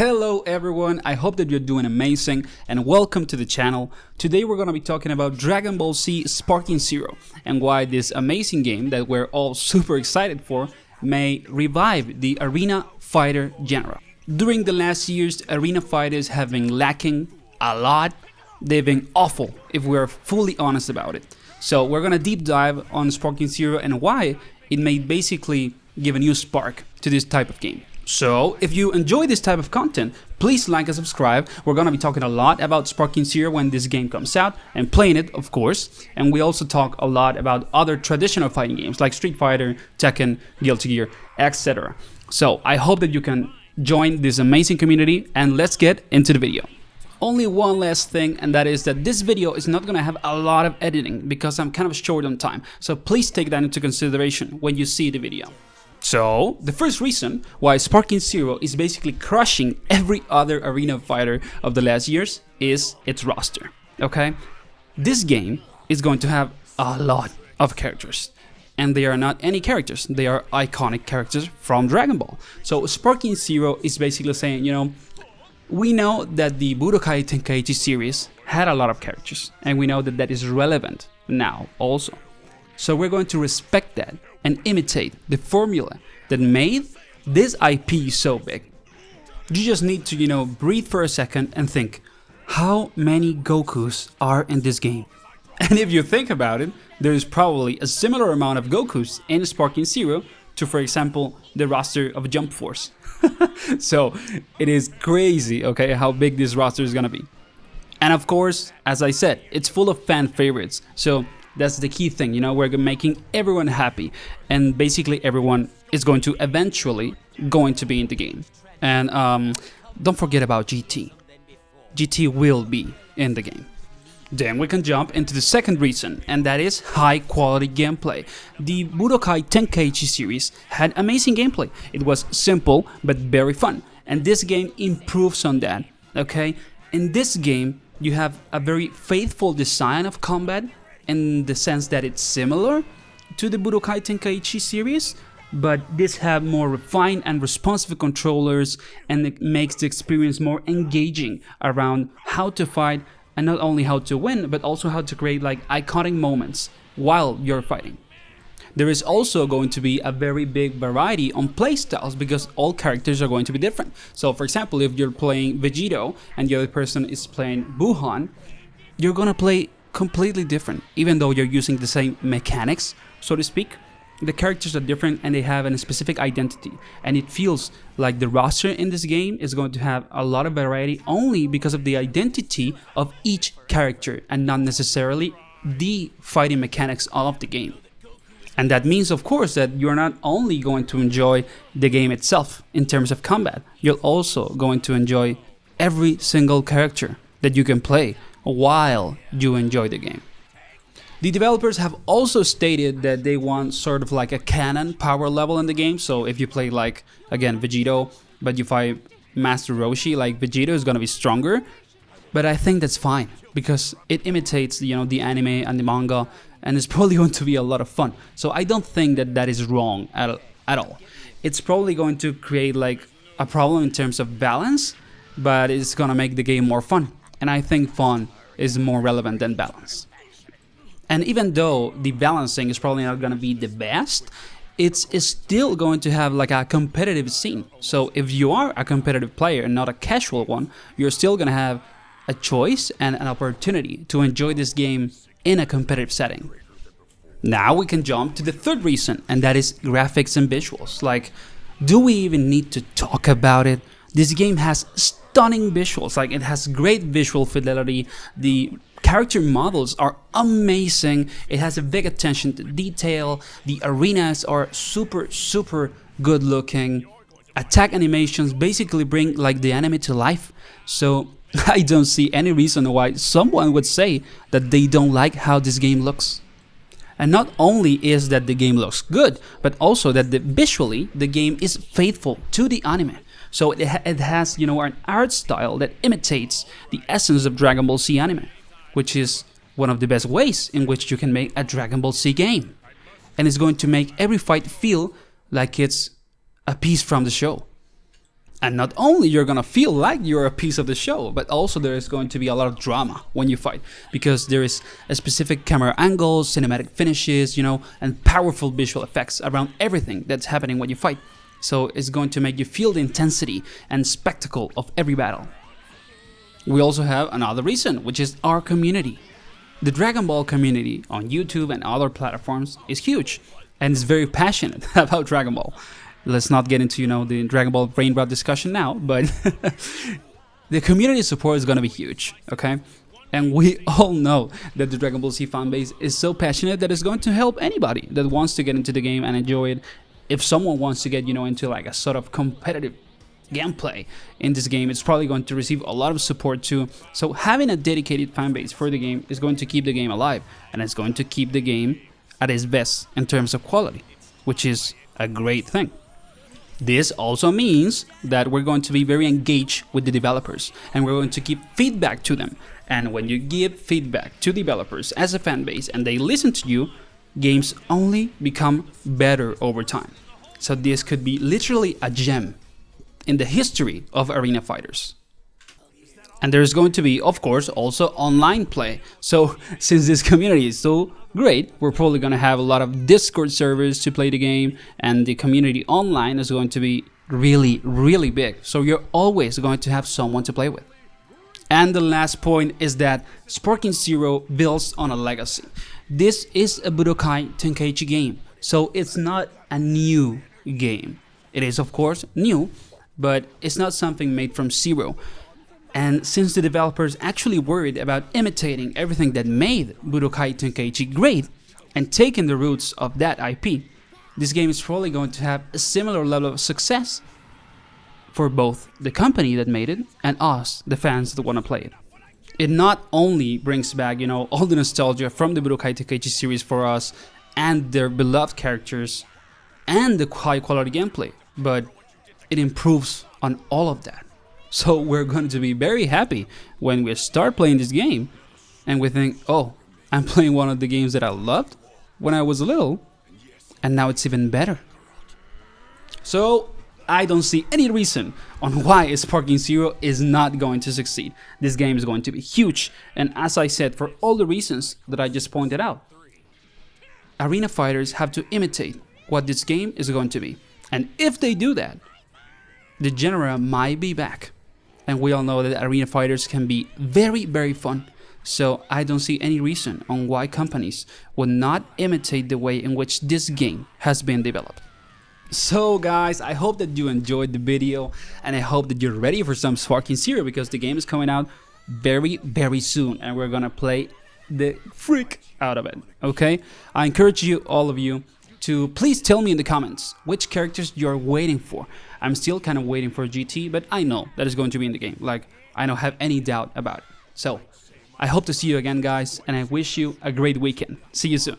Hello everyone, I hope that you're doing amazing and welcome to the channel. Today we're going to be talking about Dragon Ball Z Sparking Zero and why this amazing game that we're all super excited for may revive the arena fighter genre. During the last years, arena fighters have been lacking a lot. They've been awful if we're fully honest about it. So we're going to deep dive on Sparking Zero and why it may basically give a new spark to this type of game. So, if you enjoy this type of content, please like and subscribe. We're going to be talking a lot about Sparking Zero when this game comes out, and playing it, of course. And we also talk a lot about other traditional fighting games like Street Fighter, Tekken, Guilty Gear, etc. So, I hope that you can join this amazing community, and let's get into the video. Only one last thing, and that is that this video is not going to have a lot of editing because I'm kind of short on time. So, please take that into consideration when you see the video. So, the first reason why Sparking Zero is basically crushing every other arena fighter of the last years is its roster, okay? This game is going to have a lot of characters, and they are not any characters, they are iconic characters from Dragon Ball. So, Sparking Zero is basically saying, you know, we know that the Budokai Tenkaichi series had a lot of characters, and we know that that is relevant now also. So we're going to respect that and imitate the formula that made this IP so big. You just need to, you know, breathe for a second and think, how many Gokus are in this game? And if you think about it, there is probably a similar amount of Gokus in Sparking Zero to, for example, the roster of Jump Force. So it is crazy, okay, how big this roster is gonna be. And of course, as I said, it's full of fan favorites. So that's the key thing, you know, we're making everyone happy, and basically everyone is going to eventually be in the game. And don't forget about GT. GT will be in the game. Then we can jump into the second reason, and that is high quality gameplay. The Budokai Tenkaichi series had amazing gameplay. It was simple but very fun, and this game improves on that, okay? In this game, you have a very faithful design of combat, in the sense that it's similar to the Budokai Tenkaichi series, but this have more refined and responsive controllers, and it makes the experience more engaging around how to fight, and not only how to win, but also how to create like iconic moments while you're fighting. There is also going to be a very big variety on playstyles because all characters are going to be different. So for example, if you're playing Vegito and the other person is playing Buhan, you're gonna play completely different, even though you're using the same mechanics, so to speak. The characters are different and they have a specific identity, and it feels like the roster in this game is going to have a lot of variety only because of the identity of each character and not necessarily the fighting mechanics of the game. And that means, of course, that you're not only going to enjoy the game itself in terms of combat, you're also going to enjoy every single character that you can play while you enjoy the game. The developers have also stated that they want sort of like a canon power level in the game. So if you play like, again, Vegito, but you fight Master Roshi, like Vegito is gonna be stronger. But I think that's fine because it imitates, you know, the anime and the manga, and it's probably going to be a lot of fun. So I don't think that that is wrong at all. It's probably going to create like a problem in terms of balance, but it's gonna make the game more fun. And I think fun is more relevant than balance. And even though the balancing is probably not going to be the best, it's still going to have like a competitive scene. So if you are a competitive player and not a casual one, you're still going to have a choice and an opportunity to enjoy this game in a competitive setting. Now we can jump to the third reason, and that is graphics and visuals. Like, do we even need to talk about it? This game has stunning visuals, like it has great visual fidelity, the character models are amazing, it has a big attention to detail, the arenas are super good looking, attack animations basically bring like the anime to life. So I don't see any reason why someone would say that they don't like how this game looks. And not only is that the game looks good, but also that visually the game is faithful to the anime. So it has, you know, an art style that imitates the essence of Dragon Ball Z anime, which is one of the best ways in which you can make a Dragon Ball Z game. And it's going to make every fight feel like it's a piece from the show. And not only you're gonna feel like you're a piece of the show, but also there is going to be a lot of drama when you fight, because there is a specific camera angles, cinematic finishes, you know, and powerful visual effects around everything that's happening when you fight. So it's going to make you feel the intensity and spectacle of every battle. We also have another reason, which is our community. The Dragon Ball community on YouTube and other platforms is huge and is very passionate about Dragon Ball. Let's not get into, you know, the Dragon Ball brain rot discussion now, but the community support is going to be huge, okay? And we all know that the Dragon Ball Z fanbase is so passionate that it's going to help anybody that wants to get into the game and enjoy it. If someone wants to get, you know, into like a sort of competitive gameplay in this game, it's probably going to receive a lot of support too. So having a dedicated fanbase for the game is going to keep the game alive, and it's going to keep the game at its best in terms of quality, which is a great thing. This also means that we're going to be very engaged with the developers, and we're going to give feedback to them. And when you give feedback to developers as a fan base and they listen to you, games only become better over time. So this could be literally a gem in the history of arena fighters. And there's going to be, of course, also online play. So since this community is so great, we're probably going to have a lot of Discord servers to play the game, and the community online is going to be really, really big. So you're always going to have someone to play with. And the last point is that Sparking Zero builds on a legacy. This is a Budokai Tenkaichi game, so it's not a new game. It is, of course, new, but it's not something made from zero. And since the developers actually worried about imitating everything that made Budokai Tenkaichi great and taking the roots of that IP, this game is probably going to have a similar level of success for both the company that made it and us, the fans that want to play it. It not only brings back, you know, all the nostalgia from the Budokai Tenkaichi series for us and their beloved characters and the high quality gameplay, but it improves on all of that. So we're going to be very happy when we start playing this game and we think, oh, I'm playing one of the games that I loved when I was little, and now it's even better. So I don't see any reason on why Sparking Zero is not going to succeed. This game is going to be huge, and as I said, for all the reasons that I just pointed out, arena fighters have to imitate what this game is going to be. And if they do that, the genre might be back. And we all know that arena fighters can be very, very fun. So I don't see any reason on why companies would not imitate the way in which this game has been developed. So guys, I hope that you enjoyed the video, and I hope that you're ready for some Sparking Zero, because the game is coming out very, very soon and we're gonna play the freak out of it, okay? I encourage you, all of you, to please tell me in the comments which characters you're waiting for. I'm still kind of waiting for GT, but I know that is going to be in the game. Like, I don't have any doubt about it. So, I hope to see you again, guys, and I wish you a great weekend. See you soon.